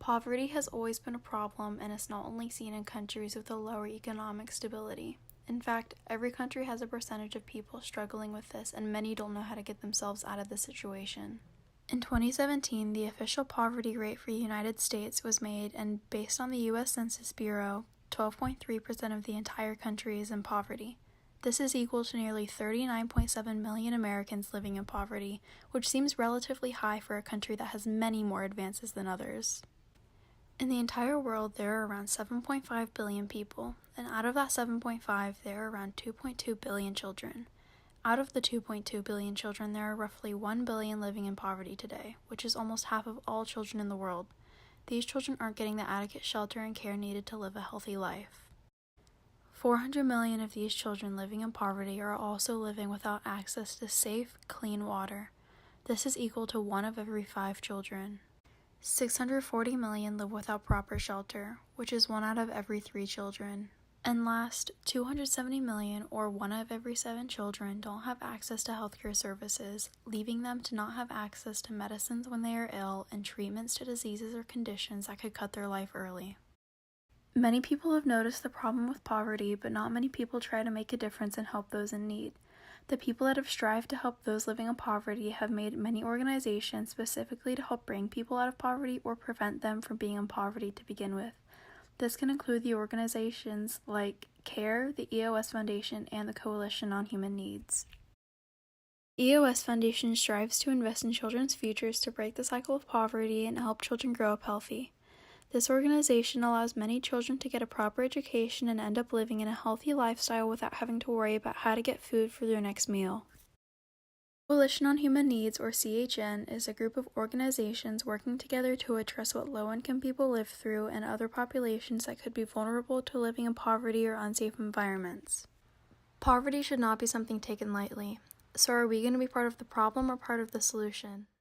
Poverty has always been a problem, and it's not only seen in countries with a lower economic stability. In fact, every country has a percentage of people struggling with this, and many don't know how to get themselves out of the situation. In 2017, the official poverty rate for the United States was made, and based on the U.S. Census Bureau, 12.3% of the entire country is in poverty. This is equal to nearly 39.7 million Americans living in poverty, which seems relatively high for a country that has many more advances than others. In the entire world, there are around 7.5 billion people, and out of that 7.5, there are around 2.2 billion children. Out of the 2.2 billion children, there are roughly 1 billion living in poverty today, which is almost half of all children in the world. These children aren't getting the adequate shelter and care needed to live a healthy life. 400 million of these children living in poverty are also living without access to safe, clean water. This is equal to 1 of every 5 children. 640 million live without proper shelter, which is 1 out of every 3 children. And last, 270 million, or 1 of every 7 children, don't have access to healthcare services, leaving them to not have access to medicines when they are ill and treatments to diseases or conditions that could cut their life early. Many people have noticed the problem with poverty, but not many people try to make a difference and help those in need. The people that have strived to help those living in poverty have made many organizations specifically to help bring people out of poverty or prevent them from being in poverty to begin with. This can include the organizations like CARE, the EOS Foundation, and the Coalition on Human Needs. EOS Foundation strives to invest in children's futures to break the cycle of poverty and help children grow up healthy. This organization allows many children to get a proper education and end up living in a healthy lifestyle without having to worry about how to get food for their next meal. Coalition on Human Needs, or CHN, is a group of organizations working together to address what low-income people live through and other populations that could be vulnerable to living in poverty or unsafe environments. Poverty should not be something taken lightly. So are we going to be part of the problem or part of the solution?